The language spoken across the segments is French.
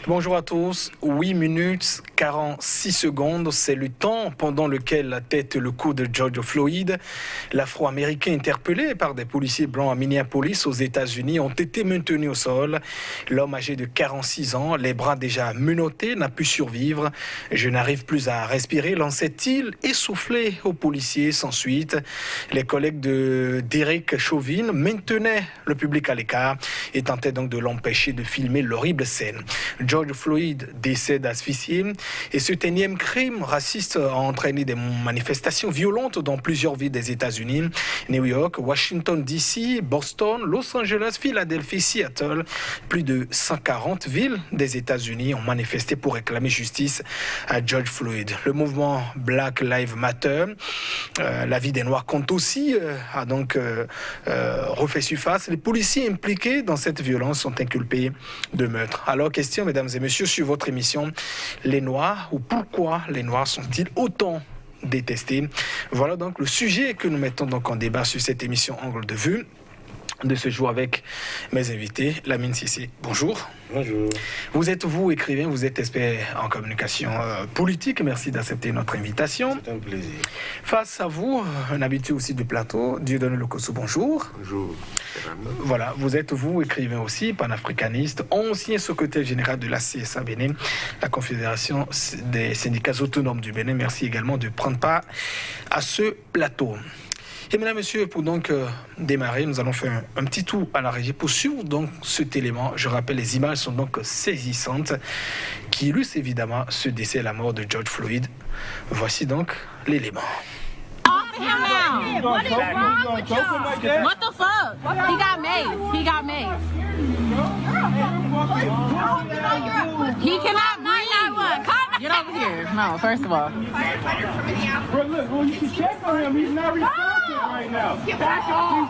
Bonjour à tous. 8 minutes 46 secondes, c'est le temps pendant lequel la tête et le cou de George Floyd, l'Afro-Américain interpellé par des policiers blancs à Minneapolis aux États-Unis, ont été maintenus au sol. L'homme âgé de 46 ans, les bras déjà menottés, n'a pu survivre. « Je n'arrive plus à respirer », lançait-il, essoufflé aux policiers sans suite. Les collègues de Derek Chauvin maintenaient le public à l'écart et tentaient donc de l'empêcher de filmer l'horrible scène. George Floyd décède asphyxié et ce énième crime raciste a entraîné des manifestations violentes dans plusieurs villes des États-Unis. New York, Washington DC, Boston, Los Angeles, Philadelphie, Seattle. Plus de 140 villes des États-Unis ont manifesté pour réclamer justice à George Floyd. Le mouvement Black Lives Matter, la vie des Noirs compte aussi, a donc refait surface. Les policiers impliqués dans cette violence sont inculpés de meurtre. Alors, question, mesdames et messieurs, sur votre émission, les Noirs, ou pourquoi les Noirs sont-ils autant détestés? Voilà donc le sujet que nous mettons donc en débat sur cette émission Angle de vue de ce jour avec mes invités. Lamine Cissé, bonjour. Bonjour. Vous êtes, vous, écrivain, vous êtes expert en communication politique. Merci d'accepter notre invitation. C'est un plaisir. Face à vous, un habitué aussi du plateau, Dieudonné Lokosso, bonjour. Bonjour. Voilà, vous êtes, vous, écrivain aussi, panafricaniste, ancien secrétaire général de la CSA Bénin, la Confédération des syndicats autonomes du Bénin. Merci également de prendre part à ce plateau. Et mesdames, messieurs, pour donc démarrer, nous allons faire un petit tour à la régie pour suivre donc cet élément. Je rappelle, les images sont donc saisissantes qui illustrent évidemment ce décès et la mort de George Floyd. Voici donc l'élément. What is wrong with y'all? What the fuck? He got made. He got made. He cannot breathe. Get over here. No, first of all. Bro, look, well, you should check on him. He's not responsive right now. He's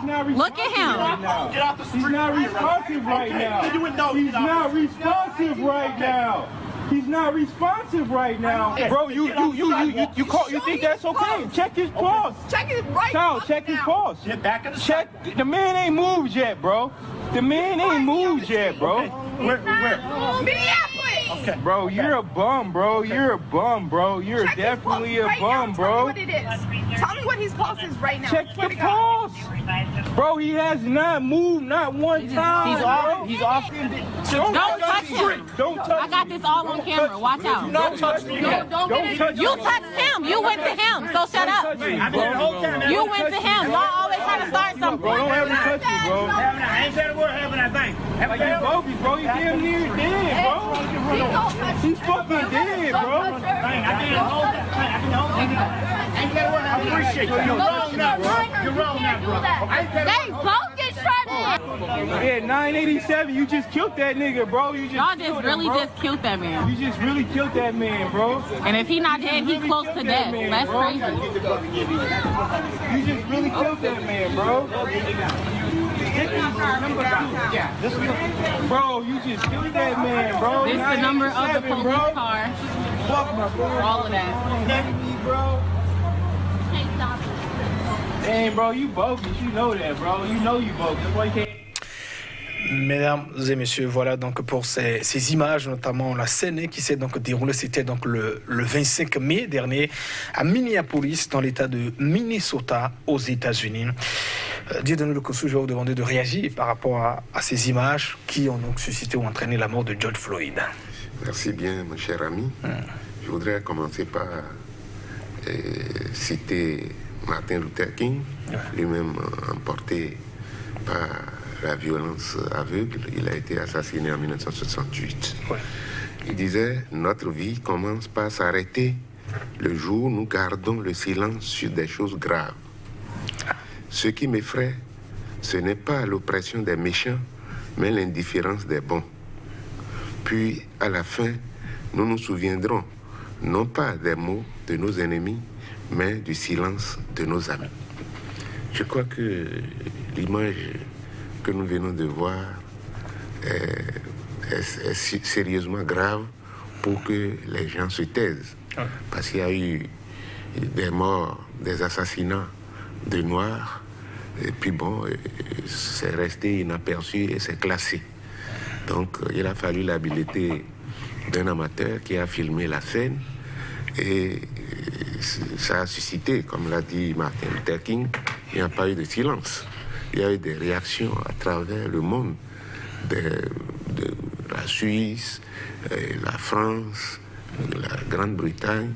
not responsive. Look at him. Right now. He's not responsive right now. He's not responsive right now. He's not responsive right now. Bro, you think that's okay? Check his pulse. Check his right. Child, check his pulse. Check. The man ain't moved yet, bro. The man ain't moved yet, bro. Where? Minneapolis. Okay. Bro, you're a bum, bro. You're a bum, bro. You're Check definitely a right bum, now. bro. Tell me what it is. Tell me what his pulse is right now. Check the pulse. Bro, he has not moved not one time. He's off. He's off. Don't touch him. Don't touch I got this all on camera. Watch out. Don't touch me. Don't touch You touched him. You went to him. So shut up. You went to him. Y'all always trying to start something. Bro, don't ever touch me, bro. I ain't said a word, haven't I? Thank. Like you bogus, bro. You damn near dead, bro. He's fucking dead, bro. I didn't hold that. I didn't hold that. I ain't said a word. I appreciate you. You're wrong now, bro. You're wrong now, bro. They both get shredded. Yeah, 987, you just killed that nigga, bro. You just Y'all killed just him, really bro. just killed that man. You just really killed that man, bro. And if he not dead, he close to death. That's crazy. You just really killed that man, bro. Bro, you just killed that man, bro. This the number of the police bro. car. Fuck my bro. All of that. Bro. Dang, bro, you bogus. You know that, bro. You know you bogus. That's why you can't. Mesdames et messieurs, voilà donc pour ces images, notamment la scène qui s'est donc déroulée, c'était donc le 25 mai dernier à Minneapolis, dans l'État de Minnesota, aux États-Unis. Dieudonné Lokosso, je vais vous demander de réagir par rapport à ces images qui ont donc suscité ou entraîné la mort de George Floyd. Merci bien, mon cher ami. Je voudrais commencer par citer Martin Luther King, lui-même emporté par la violence aveugle. Il a été assassiné en 1968. Ouais. Il disait « Notre vie commence par s'arrêter le jour où nous gardons le silence sur des choses graves. Ce qui m'effraie, ce n'est pas l'oppression des méchants, mais l'indifférence des bons. Puis, à la fin, nous nous souviendrons non pas des mots de nos ennemis, mais du silence de nos amis. » Je crois que l'image que nous venons de voir est sérieusement grave pour que les gens se taisent. Parce qu'il y a eu des morts, des assassinats de Noirs, et puis bon, c'est resté inaperçu et c'est classé. Donc il a fallu l'habileté d'un amateur qui a filmé la scène. Et ça a suscité, comme l'a dit Martin Luther King, il n'y a pas eu de silence. Il y a eu des réactions à travers le monde, de la Suisse, la France, la Grande-Bretagne,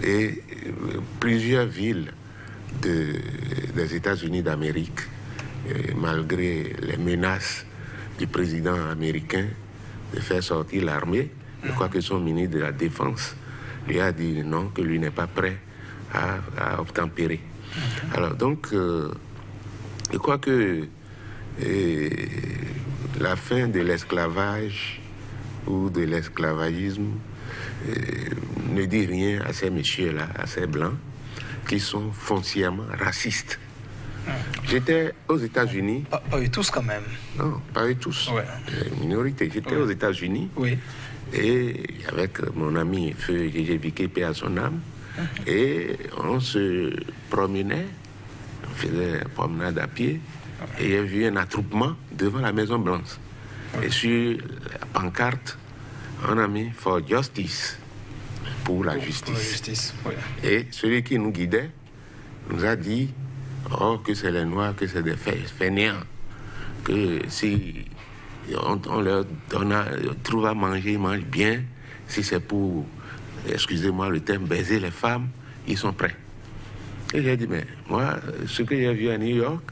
et plusieurs villes des États-Unis d'Amérique, malgré les menaces du président américain de faire sortir l'armée. Je crois que son ministre de la Défense lui a dit non, que lui n'est pas prêt à obtempérer. Alors donc, je crois que la fin de l'esclavage ou de l'esclavagisme ne dit rien à ces messieurs-là, à ces blancs, qui sont foncièrement racistes. J'étais aux États-Unis. Pas eux tous quand même. Non, pas eux tous. Ouais. Une minorité. J'étais aux États-Unis. Oui. Et avec mon ami Feu Gégé Biké, paix à son âme, et on se promenait, on faisait une promenade à pied, et j'ai vu un attroupement devant la Maison Blanche. Et sur la pancarte, on a mis For Justice, pour la justice. Pour la justice, oui. Et celui qui nous guidait nous a dit que c'est les Noirs, que c'est des fainéants, que si on leur trouve à manger, ils mangent bien. Si c'est pour, excusez-moi le terme, baiser les femmes, ils sont prêts. Et j'ai dit, mais moi, ce que j'ai vu à New York,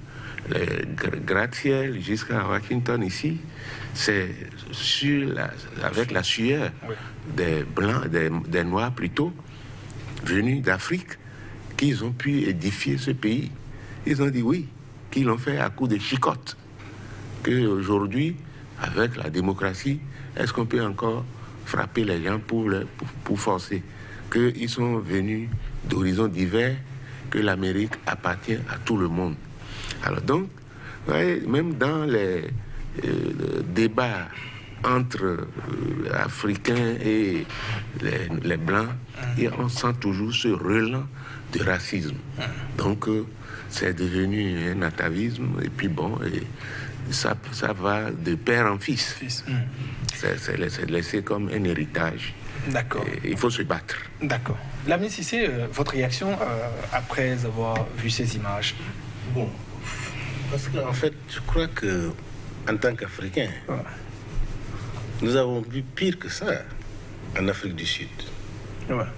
les gratte-ciel jusqu'à Washington ici, c'est avec la sueur des Blancs, des Noirs plutôt, venus d'Afrique, qu'ils ont pu édifier ce pays. Ils ont dit oui, qu'ils l'ont fait à coup de chicotte. Qu'aujourd'hui, avec la démocratie, est-ce qu'on peut encore frapper les gens pour forcer? Qu'ils sont venus d'horizons divers, que l'Amérique appartient à tout le monde. Alors donc, même dans les débats entre Africains et les Blancs, on sent toujours ce relent de racisme. Donc, c'est devenu un atavisme, et puis bon, ça va de père en fils. C'est laissé comme un héritage. D'accord. Et il faut se battre. D'accord. Lamine Cissé, votre réaction après avoir vu ces images? Bon, parce qu'en fait, je crois que en tant qu'Africains, nous avons vu pire que ça en Afrique du Sud.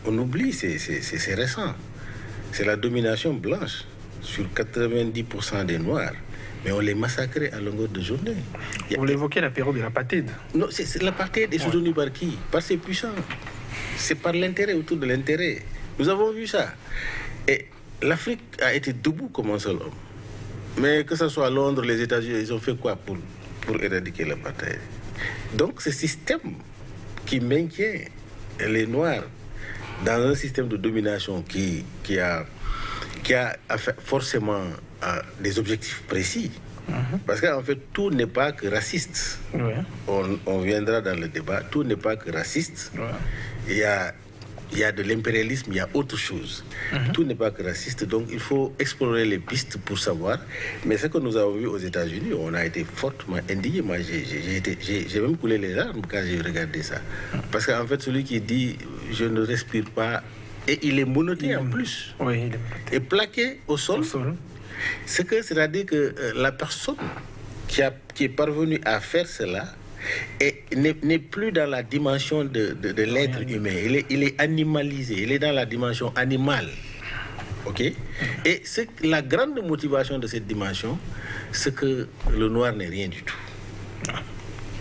On oublie, c'est récent. C'est la domination blanche sur 90% des Noirs. Mais on les massacrait à longueur de journée. Vous l'évoquez, la période de l'apartheid. Non, c'est l'apartheid est soutenu par qui? Par ses puissants. C'est par l'intérêt, autour de l'intérêt. Nous avons vu ça. Et l'Afrique a été debout comme un seul homme. Mais que ce soit Londres, les États-Unis, ils ont fait quoi pour éradiquer l'apartheid? Donc, ce système qui maintient les Noirs dans un système de domination qui a forcément des objectifs précis. Parce qu'en fait, tout n'est pas que raciste. On viendra dans le débat, tout n'est pas que raciste. Il y a de l'impérialisme, il y a autre chose. Tout n'est pas que raciste, donc il faut explorer les pistes pour savoir. Mais ce que nous avons vu aux États-Unis, on a été fortement indignés. Moi, j'ai même coulé les larmes quand j'ai regardé ça. Parce qu'en fait, celui qui dit « je ne respire pas », et il est menotté en plus. Oui, il est menotté. Et plaqué au sol. C'est-à-dire que la personne qui est parvenue à faire cela n'est plus dans la dimension de l'être humain. Il est animalisé, il est dans la dimension animale. OK? Et la grande motivation de cette dimension, c'est que le noir n'est rien du tout.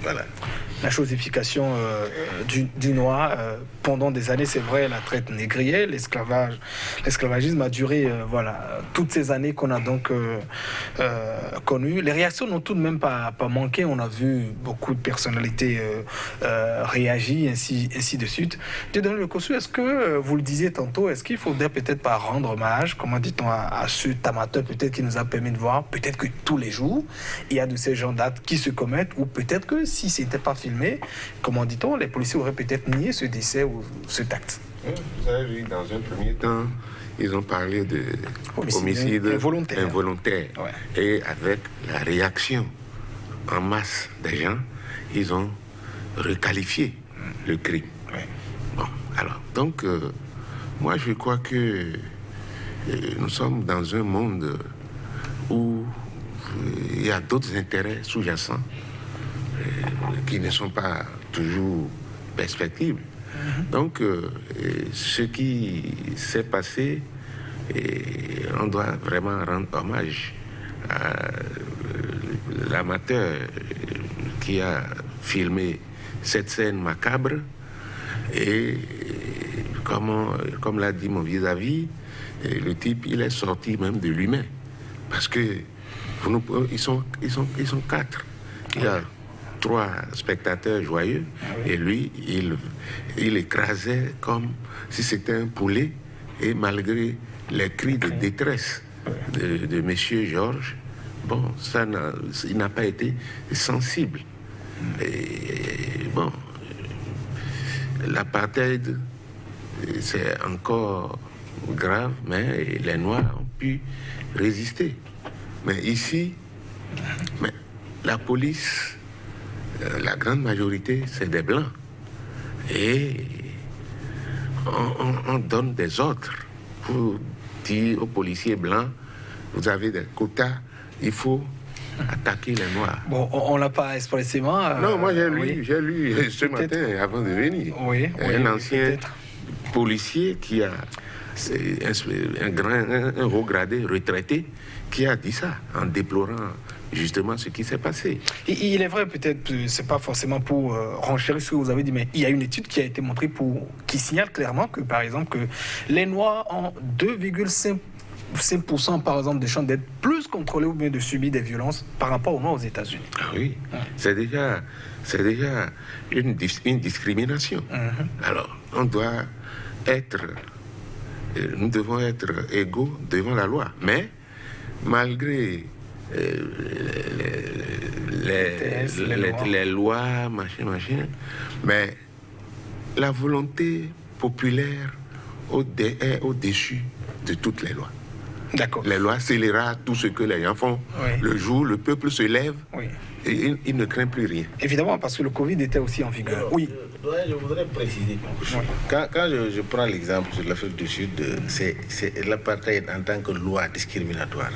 Voilà. La chosification du noir pendant des années, c'est vrai, la traite négrière, l'esclavagisme a duré toutes ces années qu'on a donc connues. Les réactions n'ont tout de même pas manqué. On a vu beaucoup de personnalités réagir, ainsi de suite. Dieudonné Le Cossu, est-ce que, vous le disiez tantôt, est-ce qu'il faudrait peut-être pas rendre hommage, comment dit-on, à cet amateur peut-être qui nous a permis de voir, peut-être que tous les jours, il y a de ces gens d'actes qui se commettent, ou peut-être que si c'était pas filmé, comment dit-on, les policiers auraient peut-être nié ce décès ou cet acte. Vous avez vu, dans un premier temps, ils ont parlé de homicide involontaire. Et avec la réaction en masse des gens, ils ont requalifié le crime. Oui. Bon, alors, donc, moi, je crois que nous sommes dans un monde où il y a d'autres intérêts sous-jacents qui ne sont pas toujours perspectibles. Donc, ce qui s'est passé, on doit vraiment rendre hommage à l'amateur qui a filmé cette scène macabre et comme l'a dit mon vis-à-vis, le type, il est sorti même de lui-même parce que ils sont 4. Il y a 3 spectateurs joyeux et lui, il écrasait comme si c'était un poulet et malgré les cris de détresse de monsieur Georges, bon, il n'a pas été sensible. Et bon, l'apartheid, c'est encore grave, mais les Noirs ont pu résister. Mais ici, la police, la grande majorité, c'est des Blancs. Et on donne des ordres pour dire aux policiers blancs, vous avez des quotas, il faut attaquer les Noirs. Bon, on l'a pas expressément. Non, moi j'ai lu ce matin avant de venir. Un ancien policier qui a un haut gradé retraité qui a dit ça en déplorant justement ce qui s'est passé. Il est vrai, peut-être, c'est pas forcément pour renchérir ce que vous avez dit, mais il y a une étude qui a été montrée qui signale clairement que, par exemple, que les Noirs ont 2,5% par exemple de chances d'être plus contrôlés ou bien de subir des violences par rapport aux Noirs aux États-Unis. Ah oui, c'est déjà une discrimination. Alors, nous devons être égaux devant la loi, mais malgré les lois, machin, mais la volonté populaire est au-dessus de toutes les lois. D'accord. Les lois scélérèrent tout ce que les gens font. Oui. Le jour, le peuple se lève et il ne craint plus rien. Évidemment, parce que le Covid était aussi en vigueur. Oui. Je voudrais préciser quelque chose. Quand je prends l'exemple sur l'Afrique du Sud, c'est l'apartheid en tant que loi discriminatoire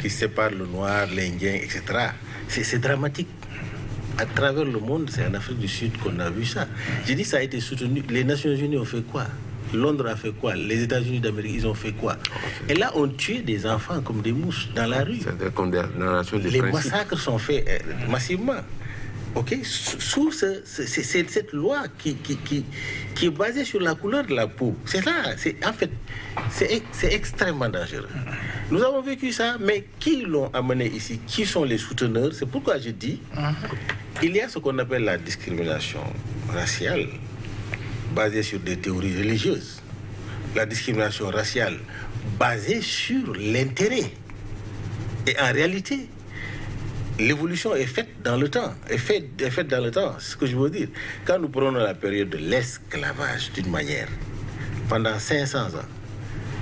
qui sépare le noir, l'Indien, etc. C'est dramatique. À travers le monde, c'est en Afrique du Sud qu'on a vu ça. J'ai dit ça a été soutenu. Les Nations Unies ont fait quoi? Londres a fait quoi? Les États-Unis d'Amérique, ils ont fait quoi? Et là, on tue des enfants comme des mouches dans la rue. C'est des condamnations de Les principe. massacres sont faits massivement. Ok, sous cette loi qui est basée sur la couleur de la peau. C'est ça. C'est extrêmement dangereux. Nous avons vécu ça, mais qui l'ont amené ici? Qui sont les souteneurs? C'est pourquoi je dis, il y a ce qu'on appelle la discrimination raciale, basée sur des théories religieuses. La discrimination raciale basée sur l'intérêt. Et en réalité, l'évolution est faite dans le temps. Est faite dans le temps, c'est ce que je veux dire. Quand nous prenons la période de l'esclavage, d'une manière, pendant 500 ans,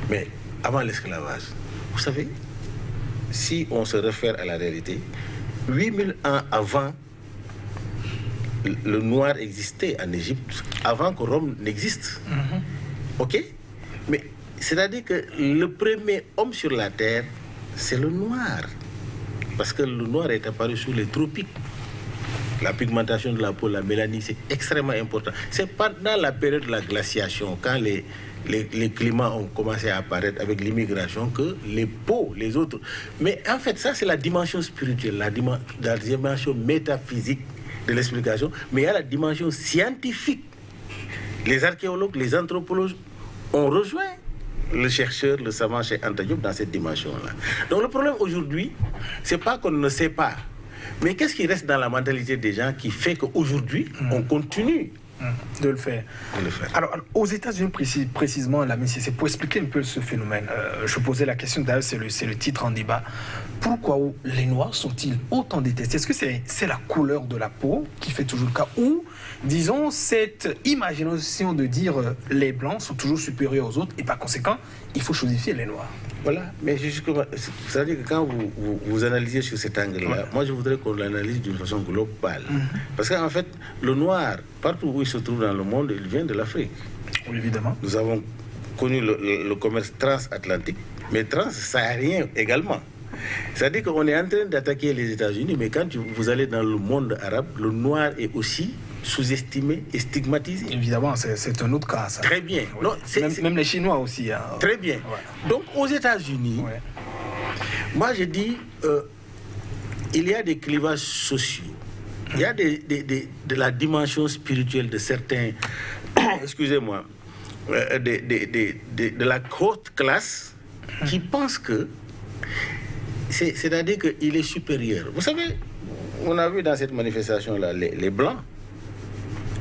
mais avant l'esclavage, vous savez, si on se réfère à la réalité, 8000 ans avant, le noir existait en Égypte, avant que Rome n'existe. Ok? Mais c'est-à-dire que le premier homme sur la terre, c'est le noir. Parce que le noir est apparu sous les tropiques. La pigmentation de la peau, la mélanine, c'est extrêmement important. C'est pendant la période de la glaciation, quand les climats ont commencé à apparaître avec l'immigration, que les peaux, les autres... Mais en fait, ça, c'est la dimension spirituelle, la dimension métaphysique de l'explication. Mais il y a la dimension scientifique. Les archéologues, les anthropologues ont rejoint le chercheur, le savant chez Anta Diop dans cette dimension-là. Donc le problème aujourd'hui, c'est pas qu'on ne sait pas, mais qu'est-ce qui reste dans la mentalité des gens qui fait qu'aujourd'hui, on continue de le faire. Alors, aux États-Unis précisément, là, c'est pour expliquer un peu ce phénomène. Je posais la question, d'ailleurs, c'est le titre en débat. Pourquoi les Noirs sont-ils autant détestés? Est-ce que c'est la couleur de la peau qui fait toujours le cas, ou, disons, cette imagination de dire les Blancs sont toujours supérieurs aux autres et par conséquent, il faut chosifier les Noirs? Voilà, mais justement, c'est-à-dire que quand vous analysez sur cet angle-là, moi je voudrais qu'on l'analyse d'une façon globale. Parce qu'en fait, le noir, partout où il se trouve dans le monde, il vient de l'Afrique. Oui, évidemment. Nous avons connu le commerce transatlantique, mais transsaharien également. C'est-à-dire qu'on est en train d'attaquer les États-Unis, mais quand vous allez dans le monde arabe, le noir est aussi sous-estimé et stigmatisé. Évidemment, c'est un autre cas, ça. Très bien. Oui. Non, même les Chinois aussi. Hein. Très bien. Ouais. Donc, aux États-Unis, moi, je dis, il y a des clivages sociaux. Il y a de la dimension spirituelle de certains, excusez-moi, de la haute classe qui pensent que, c'est-à-dire qu'il est supérieur. Vous savez, on a vu dans cette manifestation-là les Blancs,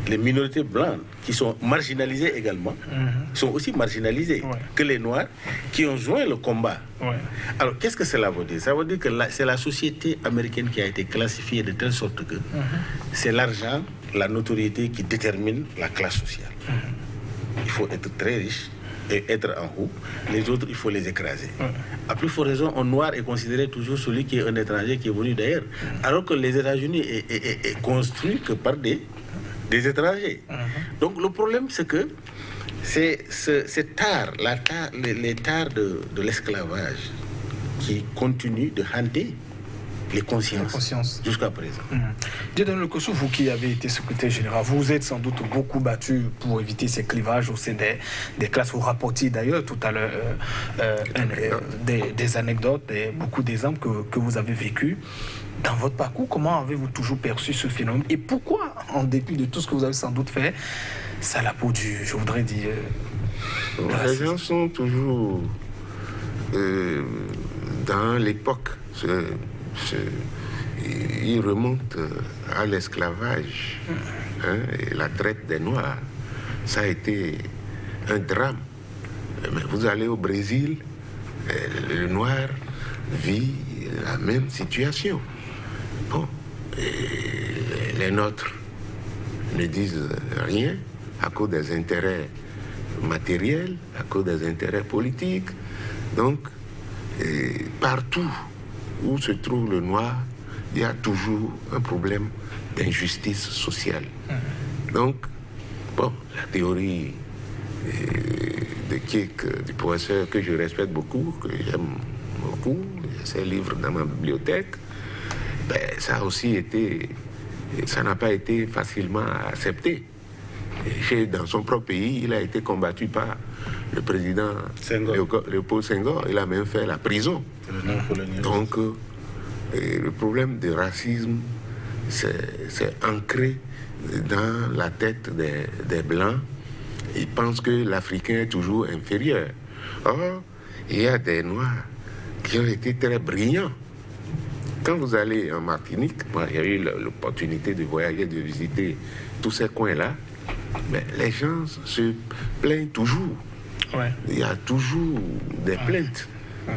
les minorités blanches qui sont marginalisées également, sont aussi marginalisées que les Noirs qui ont joint le combat. Alors, qu'est-ce que cela veut dire? Ça veut dire que c'est la société américaine qui a été classifiée de telle sorte que c'est l'argent, la notoriété qui détermine la classe sociale. Il faut être très riche et être en haut. Les autres, il faut les écraser. À plus forte raison, un noir est considéré toujours celui qui est un étranger qui est venu d'ailleurs. Alors que les États-Unis est construit que par des étrangers. Donc le problème, c'est que c'est tard, les tares de l'esclavage qui continuent de hanter les consciences jusqu'à présent. Dieudonné Lokossou, vous qui avez été secrétaire général, vous vous êtes sans doute beaucoup battu pour éviter ces clivages au sein des classes. Vous rapportiez d'ailleurs tout à l'heure des anecdotes, beaucoup d'exemples que vous avez vécus. Dans votre parcours, comment avez-vous toujours perçu ce phénomène? Et pourquoi, en dépit de tout ce que vous avez sans doute fait, ça a la peau du, je voudrais dire... les gens sont toujours dans l'époque. Ils remontent à l'esclavage et la traite des Noirs. Ça a été un drame. Mais vous allez au Brésil, le Noir vit la même situation. Bon, et les nôtres ne disent rien à cause des intérêts matériels, à cause des intérêts politiques. Donc, partout où se trouve le noir, il y a toujours un problème d'injustice sociale. Donc, bon, la théorie de Kik, du professeur que je respecte beaucoup, que j'aime beaucoup, ses livres dans ma bibliothèque, ben, ça a aussi été, ça n'a pas été facilement accepté. Dans son propre pays, il a été combattu par le président Léopold Senghor. Il a même fait la prison. Donc, le problème du racisme, c'est ancré dans la tête des Blancs. Ils pensent que l'Africain est toujours inférieur. Or, il y a des Noirs qui ont été très brillants. Quand vous allez en Martinique, moi j'ai eu l'opportunité de voyager, de visiter tous ces coins-là, mais les gens se plaignent toujours. Il y a toujours des plaintes.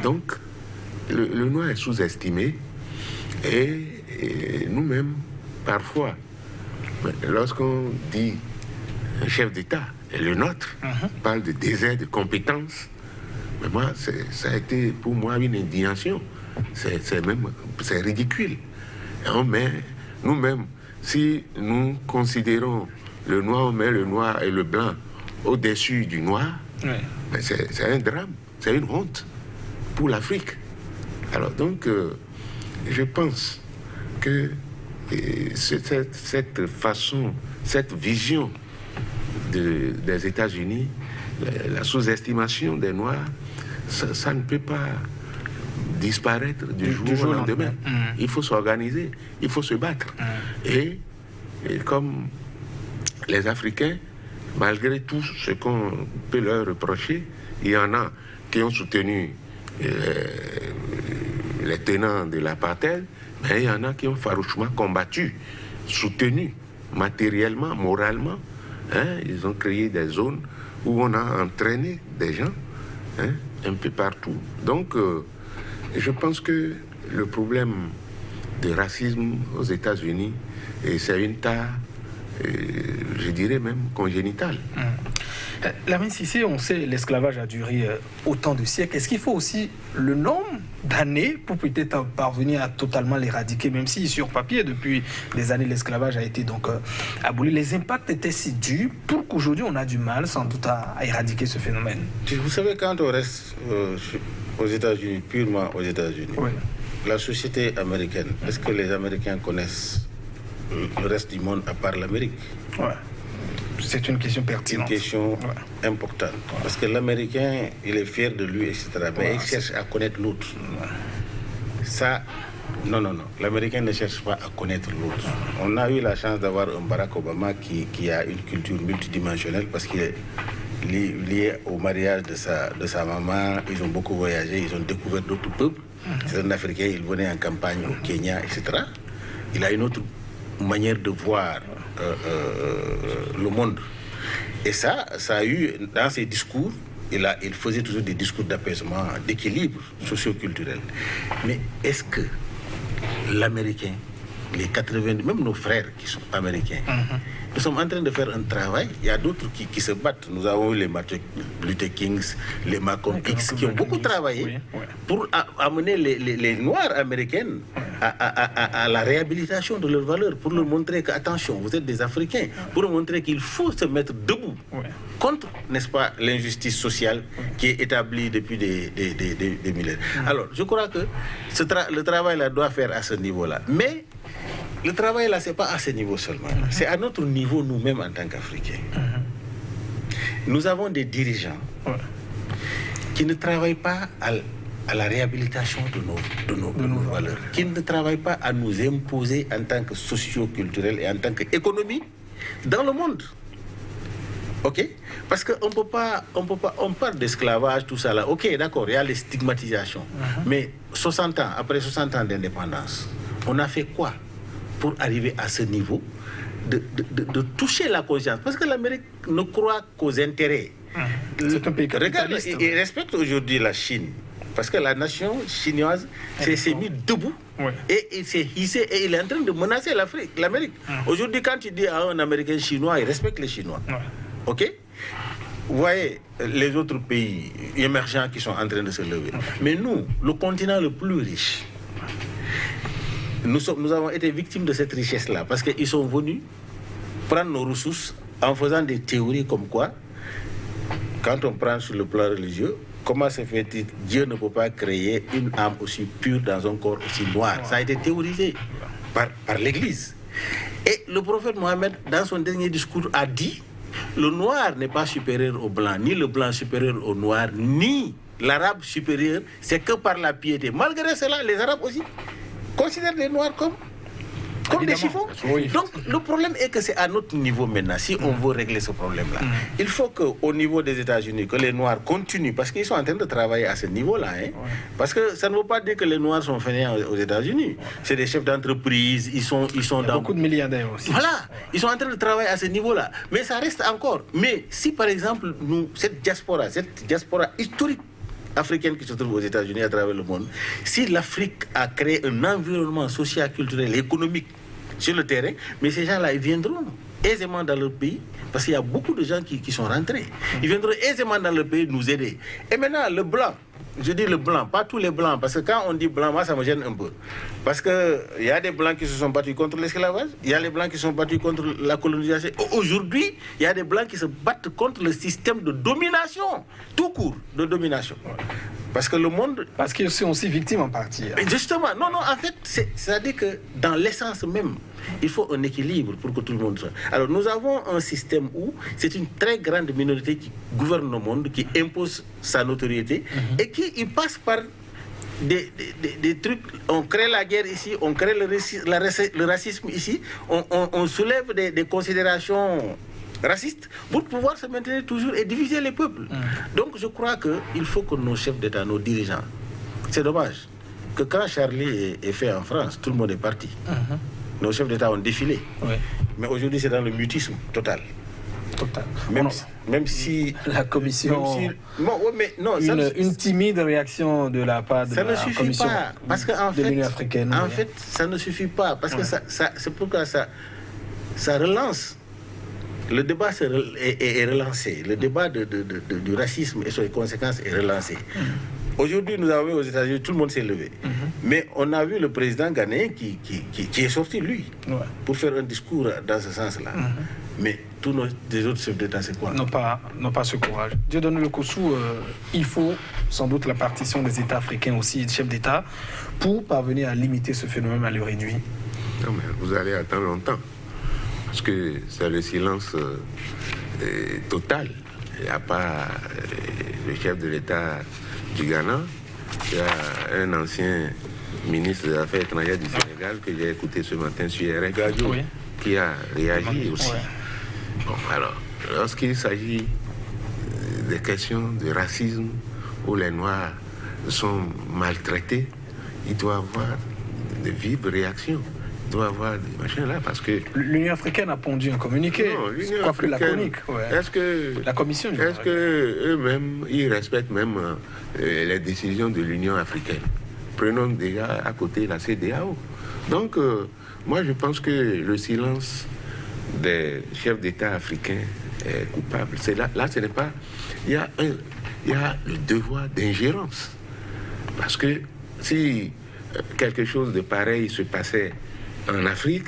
Donc, le noir est sous-estimé et nous-mêmes, parfois, lorsqu'on dit un chef d'État, et le nôtre, parle de désert de compétences, mais moi, ça a été pour moi une indignation. C'est ridicule. Mais nous-mêmes, si nous considérons le noir, on met le noir et le blanc au-dessus du noir, mais c'est un drame, c'est une honte pour l'Afrique. Alors donc, je pense que cette façon, cette vision des États-Unis, la sous-estimation des Noirs, ça ne peut pas disparaître du jour au lendemain. Il faut s'organiser, il faut se battre. Et comme les Africains, malgré tout ce qu'on peut leur reprocher, il y en a qui ont soutenu les tenants de l'apartheid, mais il y en a qui ont farouchement combattu, soutenu matériellement, moralement. Ils ont créé des zones où on a entraîné des gens un peu partout. Donc, je pense que le problème de racisme aux États-Unis, c'est une tare, je dirais même congénitale. Lamine Cissé, on sait l'esclavage a duré autant de siècles. Est-ce qu'il faut aussi le nombre d'années pour peut-être parvenir à totalement l'éradiquer, même si sur papier, depuis des années, l'esclavage a été donc aboli. Les impacts étaient si durs pour qu'aujourd'hui on a du mal sans doute à éradiquer ce phénomène. Vous savez, quand on reste aux États-Unis, purement aux États-Unis, oui. La société américaine, est-ce que les Américains connaissent le reste du monde à part l'Amérique? Ouais. C'est une question pertinente. Une question importante. Parce que l'Américain, il est fier de lui, etc. Mais il cherche à connaître l'autre. Ça, non. L'Américain ne cherche pas à connaître l'autre. On a eu la chance d'avoir un Barack Obama qui a une culture multidimensionnelle parce qu'il est lié au mariage de sa maman. Ils ont beaucoup voyagé, ils ont découvert d'autres peuples. C'est un Africain, il venait en campagne au Kenya, etc. Il a une autre manière de voir le monde. Et ça a eu, dans ses discours, il faisait toujours des discours d'apaisement, d'équilibre socio-culturel. Mais est-ce que l'Américain, les 80, même nos frères qui sont américains, nous sommes en train de faire un travail. Il y a d'autres qui se battent. Nous avons eu les Martin Luther King, les Malcolm X, qui ont beaucoup travaillé pour amener les Noirs américains à la réhabilitation de leurs valeurs, pour leur montrer que, attention, vous êtes des Africains, pour leur montrer qu'il faut se mettre debout contre, n'est-ce pas, l'injustice sociale qui est établie depuis des millénaires. Alors, je crois que le travail là doit faire à ce niveau-là. Mais le travail là, c'est pas à ce niveau seulement. C'est à notre niveau nous-mêmes en tant qu'Africains. Nous avons des dirigeants qui ne travaillent pas à la réhabilitation de nos valeurs, qui ne travaillent pas à nous imposer en tant que socio-culturel et en tant qu'économie dans le monde. Ok? Parce qu'on peut pas, on parle d'esclavage, tout ça là. Ok, d'accord, il y a les stigmatisations. Mais 60 ans, après 60 ans d'indépendance, on a fait quoi pour arriver à ce niveau de toucher la conscience? Parce que l'Amérique ne croit qu'aux intérêts. C'est un pays capitaliste. Regarde, il respecte aujourd'hui la Chine. Parce que la nation chinoise s'est mise debout et il s'est hissé et il est en train de menacer l'Amérique. Aujourd'hui, quand tu dis à un Américain chinois, il respecte les Chinois. Ok? Vous voyez les autres pays émergents qui sont en train de se lever. Mais nous, le continent le plus riche, nous avons été victimes de cette richesse-là parce qu'ils sont venus prendre nos ressources en faisant des théories comme quoi, quand on prend sur le plan religieux, comment se fait-il Dieu ne peut pas créer une âme aussi pure dans un corps aussi noir? Ça a été théorisé par l'Église. Et le prophète Mohammed, dans son dernier discours, a dit le noir n'est pas supérieur au blanc, ni le blanc supérieur au noir, ni l'arabe supérieur, c'est que par la piété. Malgré cela, les arabes aussi considèrent les noirs comme des chiffons. Donc le problème est que c'est à notre niveau maintenant, si on veut régler ce problème-là. Il faut qu'au niveau des États-Unis, que les Noirs continuent, parce qu'ils sont en train de travailler à ce niveau-là. Parce que ça ne veut pas dire que les Noirs sont fainéants aux États-Unis. C'est des chefs d'entreprise, ils sont dans... Beaucoup de milliardaires aussi. Voilà, ils sont en train de travailler à ce niveau-là. Mais ça reste encore. Mais si par exemple, cette diaspora historique africaine qui se trouve aux États-Unis à travers le monde, si l'Afrique a créé un environnement social, culturel et économique sur le terrain, mais ces gens-là, ils viendront aisément dans leur pays, parce qu'il y a beaucoup de gens qui sont rentrés. Ils viendront aisément dans leur pays nous aider. Et maintenant, le blanc, je dis le blanc, pas tous les blancs, parce que quand on dit blanc, moi ça me gêne un peu. Parce qu'il y a des blancs qui se sont battus contre l'esclavage, il y a les blancs qui se sont battus contre la colonisation. Aujourd'hui, il y a des blancs qui se battent contre le système de domination, tout court, de domination. Parce que le monde... Parce qu'ils sont aussi victimes en partie. Justement, non, en fait, c'est-à-dire que dans l'essence même, il faut un équilibre pour que tout le monde soit. Alors nous avons un système où c'est une très grande minorité qui gouverne le monde, qui impose sa notoriété et qui passe par des trucs. On crée la guerre ici, on crée le racisme ici, on soulève des considérations racistes pour pouvoir se maintenir toujours et diviser les peuples. Donc je crois qu'il faut que nos chefs d'État, nos dirigeants, c'est dommage que quand Charlie est fait en France, tout le monde est parti. Nos chefs d'État ont défilé. Mais aujourd'hui, c'est dans le mutisme total. Même si... La commission... une timide réaction de la part de la commission de l'Union africaine. En fait, ça ne suffit pas. Parce que c'est pourquoi ça relance le débat est relancé. Le débat du racisme et ses conséquences est relancé. Aujourd'hui, nous avons vu aux États-Unis, tout le monde s'est levé. Mais on a vu le président ghanéen qui est sorti, lui, pour faire un discours dans ce sens-là. Mais tous les autres chefs d'État, c'est quoi? N'ont pas ce courage. Dieudonné Lokossou, il faut sans doute la partition des États africains aussi, des chefs d'État, pour parvenir à limiter ce phénomène, à le réduire. Non, mais vous allez attendre longtemps. Parce que c'est le silence total. Il n'y a pas le chef de l'État du Ghana. Il y a un ancien ministre des Affaires étrangères du Sénégal que j'ai écouté ce matin sur RFI, qui a réagi aussi. Bon, alors, lorsqu'il s'agit des questions de racisme où les Noirs sont maltraités, il doit y avoir de vives réactions. Il doit y avoir des machins là parce que... L'Union africaine a pondu un communiqué. Non, l'Union africaine, laconique. Est-ce que... La commission... Est-ce qu'eux-mêmes, ils respectent même les décisions de l'Union africaine? Prenons déjà à côté la CEDEAO. Donc, moi, je pense que le silence des chefs d'État africains est coupable. C'est là, ce n'est pas... Il y a le devoir d'ingérence. Parce que si quelque chose de pareil se passait en Afrique,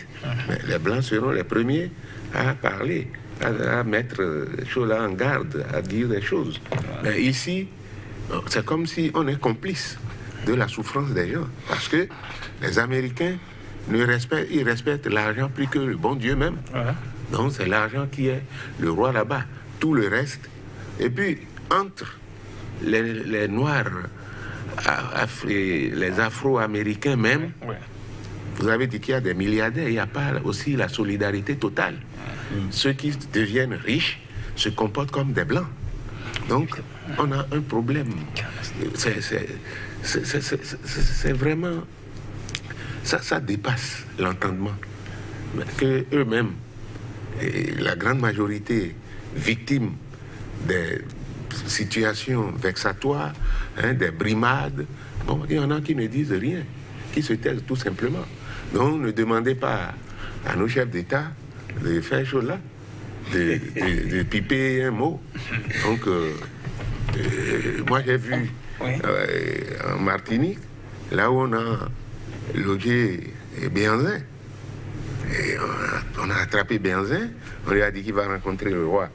les Blancs seront les premiers à parler, à mettre les choses en garde, à dire des choses. Mais ici, c'est comme si on est complice de la souffrance des gens. Parce que les Américains, ils respectent l'argent plus que le bon Dieu même. Donc c'est l'argent qui est le roi là-bas. Tout le reste. Et puis, entre les Noirs, les Afro-Américains même, vous avez dit qu'il y a des milliardaires, il n'y a pas aussi la solidarité totale. Ceux qui deviennent riches se comportent comme des Blancs. Donc, on a un problème. C'est vraiment... Ça dépasse l'entendement. Que eux-mêmes, la grande majorité victimes des situations vexatoires, des brimades, bon, il y en a qui ne disent rien, qui se taisent tout simplement. Donc, ne demandez pas à nos chefs d'État de faire chose là, de piper un mot. Donc, moi j'ai vu en Martinique, là où on a logé Béhanzin, et on a attrapé Béhanzin, on lui a dit qu'il va rencontrer le roi,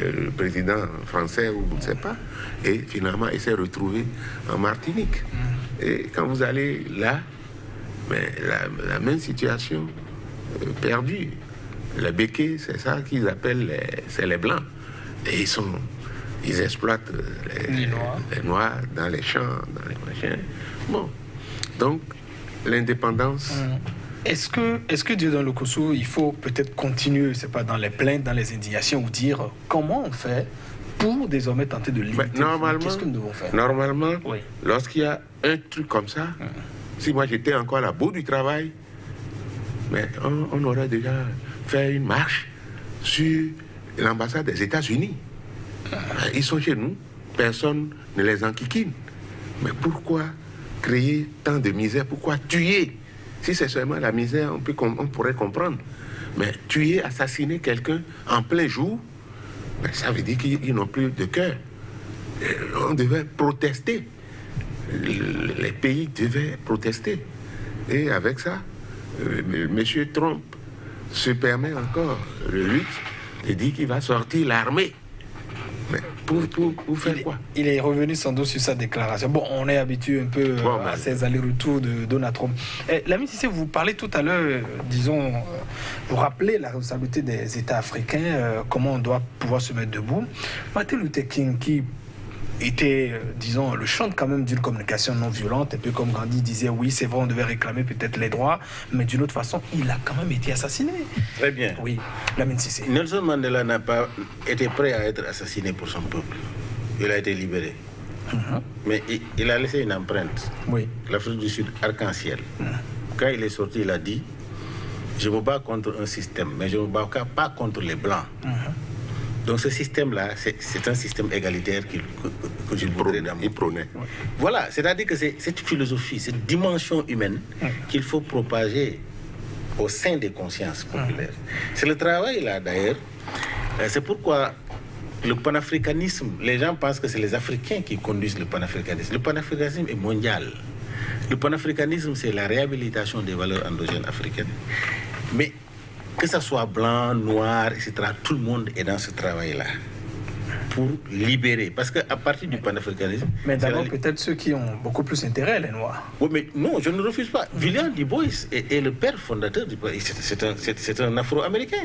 le président français ou je ne sais pas, et finalement il s'est retrouvé en Martinique. Et quand vous allez là, mais la même situation perdue. Les béquets, c'est ça qu'ils appellent les Blancs. Et ils exploitent les Noirs dans les champs, dans les machins. Bon, donc l'indépendance... Est-ce que Dieudonné Lokossou, il faut peut-être continuer, c'est pas dans les plaintes, dans les indignations, ou dire comment on fait pour désormais tenter de limiter? Qu'est-ce que nous devons faire? Normalement, lorsqu'il y a un truc comme ça, si moi j'étais encore à la bout du travail, mais on aurait déjà fait une marche sur l'ambassade des États-Unis. Ils sont chez nous, personne ne les enquiquine. Mais pourquoi créer tant de misère? Pourquoi tuer? Si c'est seulement la misère, on pourrait comprendre. Mais tuer, assassiner quelqu'un en plein jour, ben ça veut dire qu'ils n'ont plus de cœur. On devait protester. Les pays devaient protester. Et avec ça, M. Trump se permet encore le luxe de dire qu'il va sortir l'armée. Mais pour faire quoi? Il est revenu sans doute sur sa déclaration. Bon, on est habitué un peu à ces allers-retours de Donald Trump. Lamine Cissé, vous parlez tout à l'heure, disons, vous rappelez la responsabilité des États africains, comment on doit pouvoir se mettre debout. Martin Luther King, qui était, disons, le chante quand même d'une communication non violente, un peu comme Gandhi disait, oui, c'est vrai, on devait réclamer peut-être les droits, mais d'une autre façon, il a quand même été assassiné. Très bien. Oui, Lamine Cissé. Nelson Mandela n'a pas été prêt à être assassiné pour son peuple. Il a été libéré. Mais il a laissé une empreinte. Oui. L'Afrique du Sud, arc-en-ciel. Quand il est sorti, il a dit, je me bats contre un système, mais je ne me bats pas contre les Blancs. Donc ce système-là, c'est un système égalitaire que je voudrais d'abord prôner. Voilà, c'est-à-dire que c'est cette philosophie, cette dimension humaine qu'il faut propager au sein des consciences populaires. C'est le travail, là, d'ailleurs, C'est pourquoi le panafricanisme, les gens pensent que c'est les Africains qui conduisent le panafricanisme. Le panafricanisme est mondial. Le panafricanisme, c'est la réhabilitation des valeurs endogènes africaines. Mais que ce soit blanc, noir, etc., tout le monde est dans ce travail-là pour libérer. Parce qu'à partir du panafricanisme... Mais d'abord, peut-être ceux qui ont beaucoup plus intérêt, les Noirs. Oui, mais non, je ne refuse pas. William Du Bois est le père fondateur du pays. C'est un Afro-Américain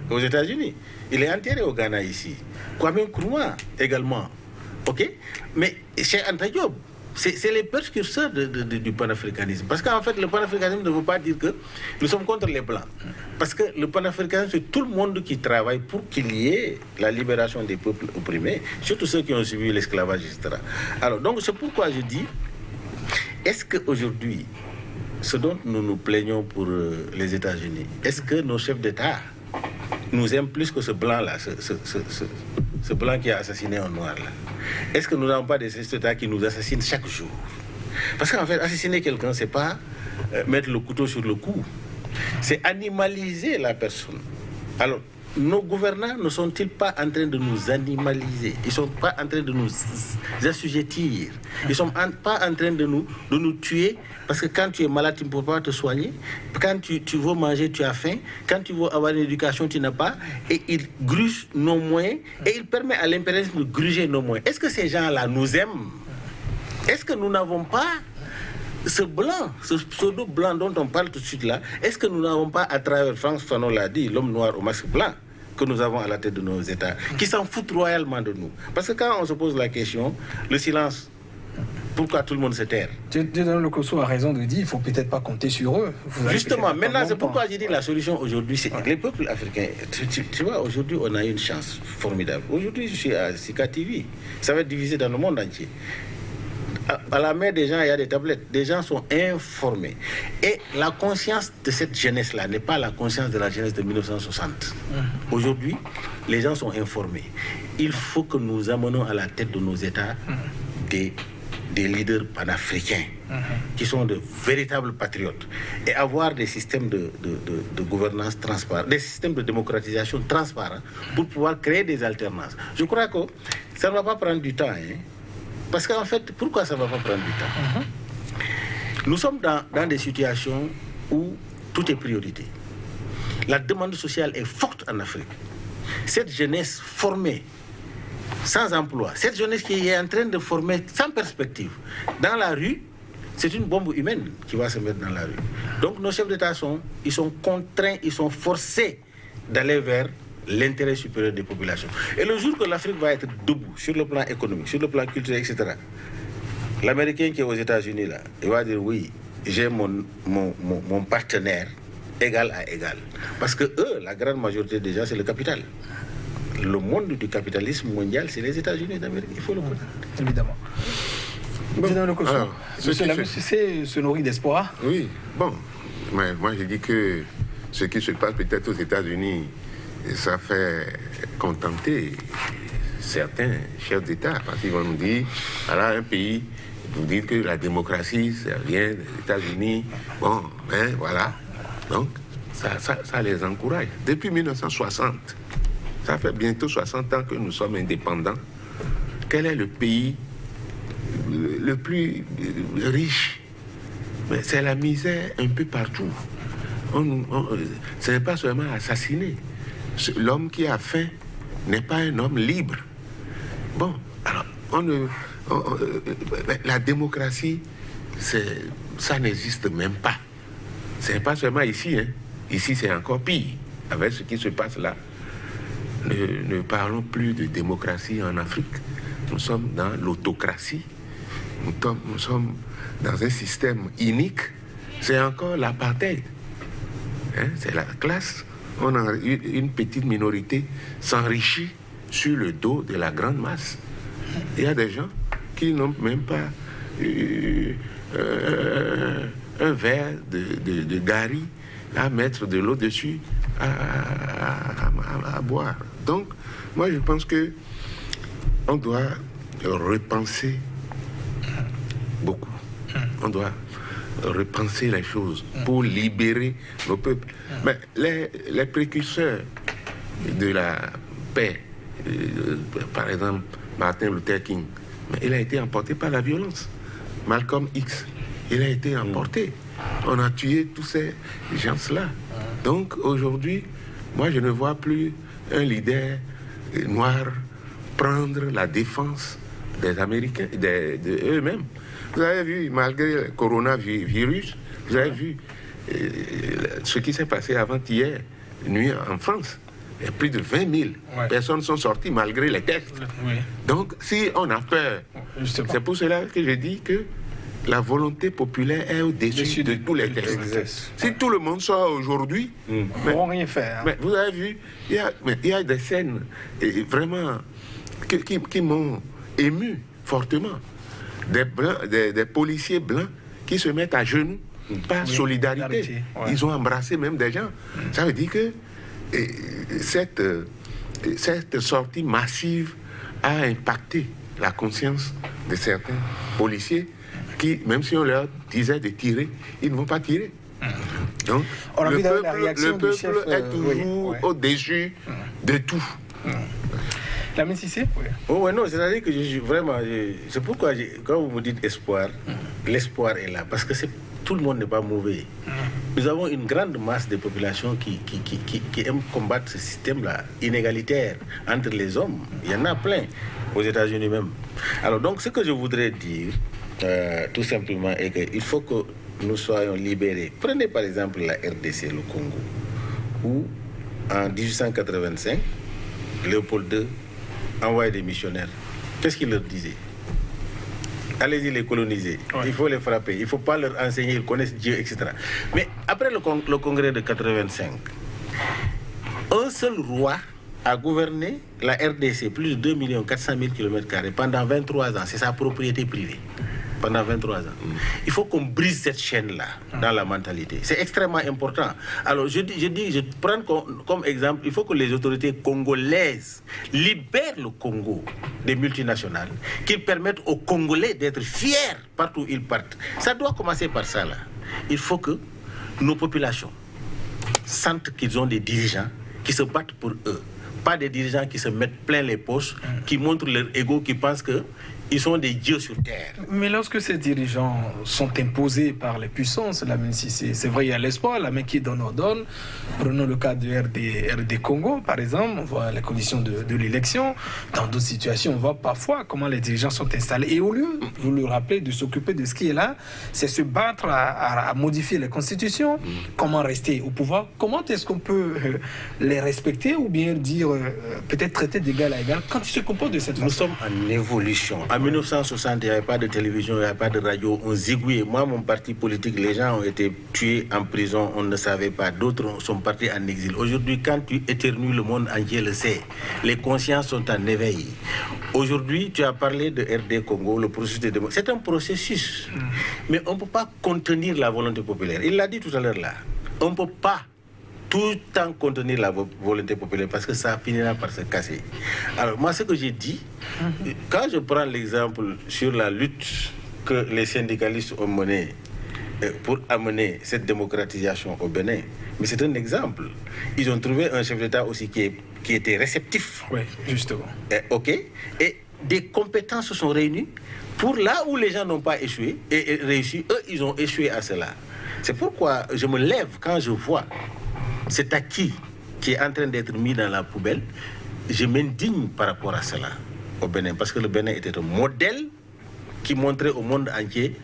aux États-Unis. Il est enterré au Ghana ici. Kwame Nkrumah également. OK? Mais chez Anta Diop, c'est les précurseurs du panafricanisme. Parce qu'en fait, le panafricanisme ne veut pas dire que nous sommes contre les Blancs. Parce que le panafricanisme, c'est tout le monde qui travaille pour qu'il y ait la libération des peuples opprimés, surtout ceux qui ont subi l'esclavage, etc. Alors, donc, c'est pourquoi je dis, est-ce qu'aujourd'hui, ce dont nous nous plaignons pour les États-Unis, est-ce que nos chefs d'État nous aiment plus que ce blanc-là, ce blanc qui a assassiné un noir-là? Est-ce que nous n'avons pas des chefs d'État qui nous assassinent chaque jour? Parce qu'en fait, assassiner quelqu'un, c'est pas mettre le couteau sur le cou, c'est animaliser la personne. Alors, nos gouvernants ne sont-ils pas en train de nous animaliser? Ils ne sont pas en train de nous assujettir. Ils ne sont pas en train de nous tuer. Parce que quand tu es malade, tu ne peux pas te soigner. Quand tu veux manger, tu as faim. Quand tu veux avoir une éducation, tu n'as pas. Et ils grugent nos moyens. Et ils permettent à l'impérialisme de gruger nos moyens. Est-ce que ces gens-là nous aiment? Est-ce que nous n'avons pas ce blanc, ce pseudo blanc dont on parle tout de suite là? Est-ce que nous n'avons pas, à travers Frantz Fanon l'a dit, l'homme noir au masque blanc, que nous avons à la tête de nos États, qui s'en foutent royalement de nous? Parce que quand on se pose la question, le silence, pourquoi tout le monde se terre? Dieudonné Lokosso a raison de dire qu'il ne faut peut-être pas compter sur eux. Justement, maintenant, c'est pourquoi j'ai dit la solution aujourd'hui, c'est les peuples africains. Tu vois, aujourd'hui, on a une chance formidable. Aujourd'hui, je suis à Sika TV. Ça va être divisé dans le monde entier. À la main des gens, il y a des tablettes. Des gens sont informés. Et la conscience de cette jeunesse-là n'est pas la conscience de la jeunesse de 1960. Aujourd'hui, les gens sont informés. Il faut que nous amenons à la tête de nos États des leaders panafricains qui sont de véritables patriotes et avoir des systèmes de gouvernance transparents, des systèmes de démocratisation transparents pour pouvoir créer des alternances. Je crois que ça ne va pas prendre du temps. Parce qu'en fait, pourquoi ça ne va pas prendre du temps? Nous sommes dans des situations où tout est priorité. La demande sociale est forte en Afrique. Cette jeunesse formée, sans emploi, cette jeunesse qui est en train de former sans perspective, dans la rue, c'est une bombe humaine qui va se mettre dans la rue. Donc nos chefs d'État sont contraints, ils sont forcés d'aller vers l'intérêt supérieur des populations. Et le jour que l'Afrique va être debout sur le plan économique, sur le plan culturel, etc., l'Américain qui est aux États-Unis, là, il va dire oui, j'ai mon partenaire égal à égal. Parce que eux, la grande majorité des gens, c'est le capital. Le monde du capitalisme mondial, c'est les États-Unis d'Amérique. Il faut le connaître. Évidemment. La MUCC se nourrit d'espoir. Oui, bon. Mais moi, je dis que ce qui se passe peut-être aux États-Unis, ça fait contenter certains chefs d'État. Parce qu'ils vont nous dire, voilà un pays, vous dites que la démocratie, ça vient des États-Unis. Bon, ben voilà. Donc, ça les encourage. Depuis 1960, ça fait bientôt 60 ans que nous sommes indépendants. Quel est le pays le plus riche? Mais c'est la misère un peu partout. Ce n'est pas seulement assassiner. L'homme qui a faim n'est pas un homme libre. Bon, alors, la démocratie, ça n'existe même pas. Ce n'est pas seulement ici. Ici, c'est encore pire. Avec ce qui se passe là, ne parlons plus de démocratie en Afrique. Nous sommes dans l'autocratie. Nous sommes dans un système inique. C'est encore l'apartheid. C'est la classe. On a une petite minorité s'enrichit sur le dos de la grande masse. Il y a des gens qui n'ont même pas un verre de gari à mettre de l'eau dessus à boire. Donc, moi je pense que on doit repenser beaucoup. On doit repenser les choses pour libérer nos peuples. Mais les précurseurs de la père, par exemple Martin Luther King, mais il a été emporté par la violence. Malcolm X, il a été emporté. On a tué tous ces gens-là. Donc aujourd'hui, moi je ne vois plus un leader noir prendre la défense des Américains, de eux-mêmes. Vous avez vu, malgré le coronavirus, vous avez vu ce qui s'est passé avant-hier, nuit en France. Il y a plus de 20 000 personnes sont sorties malgré les tests. Oui. Donc, si on a peur, c'est pour cela que je dis que la volonté populaire est au-dessus de tous les tests. Si tout le monde sort aujourd'hui, ils ne vont rien faire. Mais vous avez vu, il y a des scènes vraiment qui m'ont ému fortement. Des policiers blancs qui se mettent à genoux par solidarité. Ils ont embrassé même des gens. Ça veut dire que cette sortie massive a impacté la conscience de certains policiers qui, même si on leur disait de tirer, ils ne vont pas tirer. Donc, le peuple est toujours au-dessus de tout. Lamine Cissé? Oui, non, c'est-à-dire que c'est pourquoi, quand vous me dites espoir, l'espoir est là, parce que tout le monde n'est pas mauvais. Nous avons une grande masse de population qui aime combattre ce système-là, inégalitaire entre les hommes. Il y en a plein, aux États-Unis même. Alors, donc, ce que je voudrais dire, tout simplement, est qu'il faut que nous soyons libérés. Prenez par exemple la RDC, le Congo, où en 1885, Léopold II envoyait des missionnaires. Qu'est-ce qu'il leur disait? Allez-y les coloniser, il faut les frapper, il ne faut pas leur enseigner, ils connaissent Dieu, etc. Mais après le congrès de 85, un seul roi a gouverné la RDC, plus de 2 400 000 km² pendant 23 ans, c'est sa propriété privée. Pendant 23 ans. Il faut qu'on brise cette chaîne-là dans la mentalité. C'est extrêmement important. Alors, je prends comme exemple, il faut que les autorités congolaises libèrent le Congo des multinationales, qu'ils permettent aux Congolais d'être fiers partout où ils partent. Ça doit commencer par ça, là. Il faut que nos populations sentent qu'ils ont des dirigeants qui se battent pour eux. Pas des dirigeants qui se mettent plein les poches, qui montrent leur ego, qui pensent que ils sont des dieux sur terre. Mais lorsque ces dirigeants sont imposés par les puissances, même si c'est vrai, il y a l'espoir, la main qui donne ordonne. Prenons le cas de RD Congo, par exemple, on voit les conditions de l'élection. Dans d'autres situations, on voit parfois comment les dirigeants sont installés. Et au lieu, vous le rappelez, de s'occuper de ce qui est là, c'est se battre à modifier les constitutions. Comment rester au pouvoir? Comment est-ce qu'on peut les respecter ou bien dire, peut-être traiter d'égal à égal quand ils se comportent de cette façon? Nous sommes en évolution. En 1960, il n'y avait pas de télévision, il n'y avait pas de radio, on zigouillait. Moi, mon parti politique, les gens ont été tués en prison, on ne savait pas. D'autres sont partis en exil. Aujourd'hui, quand tu éternues, le monde entier le sait. Les consciences sont en éveil. Aujourd'hui, tu as parlé de RD Congo, le processus de démocratie. C'est un processus. Mais on ne peut pas contenir la volonté populaire. Il l'a dit tout à l'heure là. On ne peut pas tout le temps contenir la volonté populaire parce que ça finira par se casser. Alors moi, ce que j'ai dit, quand je prends l'exemple sur la lutte que les syndicalistes ont menée pour amener cette démocratisation au Bénin, mais c'est un exemple. Ils ont trouvé un chef d'État aussi qui était réceptif. Oui, justement. OK. Et des compétences se sont réunies pour là où les gens n'ont pas échoué et réussi, eux, ils ont échoué à cela. C'est pourquoi je me lève quand je vois cet acquis qui est en train d'être mis dans la poubelle. Je m'indigne par rapport à cela au Bénin, parce que le Bénin était un modèle qui montrait au monde entier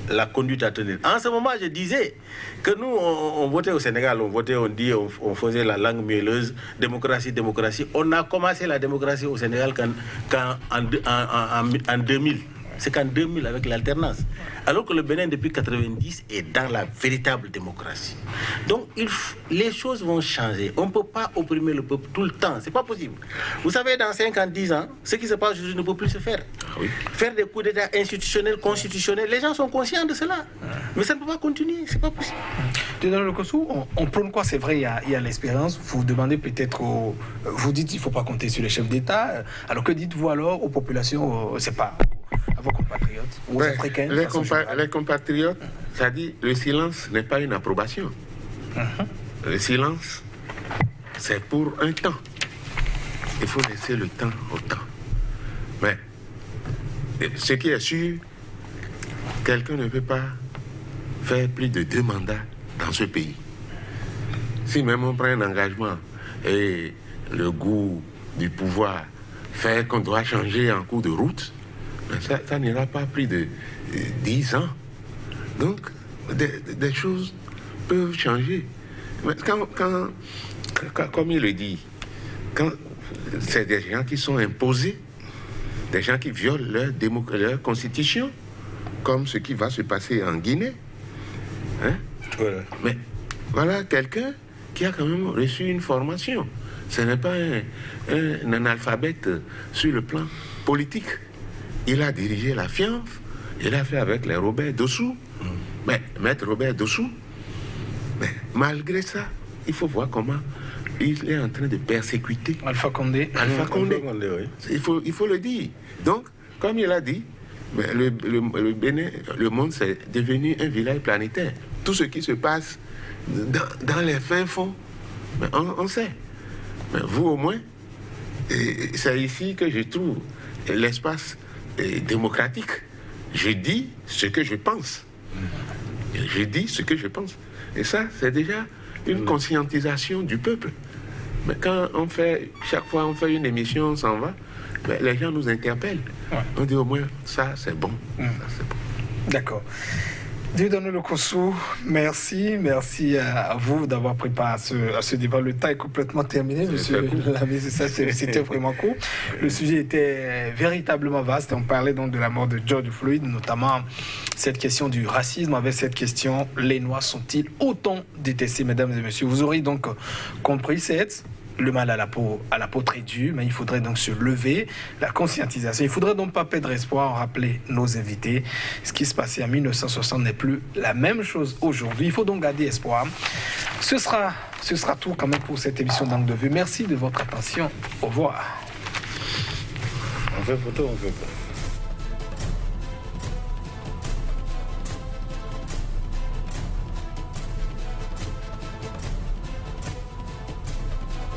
la conduite à tenir. En ce moment, je disais que nous, on votait au Sénégal, on faisait la langue mielleuse, démocratie, démocratie. On a commencé la démocratie au Sénégal en 2000. C'est qu'en 2000, avec l'alternance. Alors que le Bénin, depuis 90, est dans la véritable démocratie. Donc, les choses vont changer. On ne peut pas opprimer le peuple tout le temps. Ce n'est pas possible. Vous savez, dans 5 ans, 10 ans, ce qui se passe aujourd'hui ne peut plus se faire. Oui. Faire des coups d'État institutionnels, constitutionnels, les gens sont conscients de cela. Mais ça ne peut pas continuer. Ce n'est pas possible. Dans le Kossou, on prône quoi? C'est vrai, il y a l'expérience. Vous demandez peut-être vous dites qu'il ne faut pas compter sur les chefs d'État. Alors que dites-vous alors aux populations, c'est pas à vos compatriotes, aux Africains? Les compatriotes, ça dit, le silence n'est pas une approbation. Le silence, c'est pour un temps. Il faut laisser le temps au temps. Mais ce qui est sûr, quelqu'un ne peut pas faire plus de 2 mandats dans ce pays. Si même on prend un engagement et le goût du pouvoir fait qu'on doit changer en cours de route, ça n'ira pas plus de 10 ans. Donc, des choses peuvent changer. Mais comme il le dit, quand c'est des gens qui sont imposés, des gens qui violent leur constitution, comme ce qui va se passer en Guinée. Hein? Voilà. Mais voilà quelqu'un qui a quand même reçu une formation. Ce n'est pas un analphabète sur le plan politique. Il a dirigé la FIANF, il a fait avec les Robert Dossou. Mais Maître Robert Dossou, mais malgré ça, il faut voir comment il est en train de persécuter Alpha Condé. Alpha Condé. Oui. Il faut le dire. Donc, comme il a dit, mais le Bénin, le monde, c'est devenu un village planétaire. Tout ce qui se passe dans les fins fonds, mais on sait. Mais vous, au moins, c'est ici que je trouve l'espace démocratique. Je dis ce que je pense. Je dis ce que je pense. Et ça, c'est déjà une conscientisation du peuple. Mais quand chaque fois on fait une émission, on s'en va, mais les gens nous interpellent. Ouais. On dit au moins, ça c'est bon. Ça, c'est bon. D'accord. Dieudonné Lokossou, merci à vous d'avoir préparé à ce débat. Le temps est complètement terminé, monsieur Lamé, c'était vraiment court. Le sujet était véritablement vaste. On parlait donc de la mort de George Floyd, notamment cette question du racisme. Avec cette question, les Noirs sont-ils autant détestés, mesdames et messieurs? Vous aurez donc compris, le mal à la peau très dure, mais il faudrait donc se lever, la conscientisation. Il ne faudrait donc pas perdre espoir, rappeler nos invités. Ce qui se passait en 1960 n'est plus la même chose aujourd'hui. Il faut donc garder espoir. Ce sera tout quand même pour cette émission d'Angle de Vue. Merci de votre attention. Au revoir. On fait photo, on fait pas.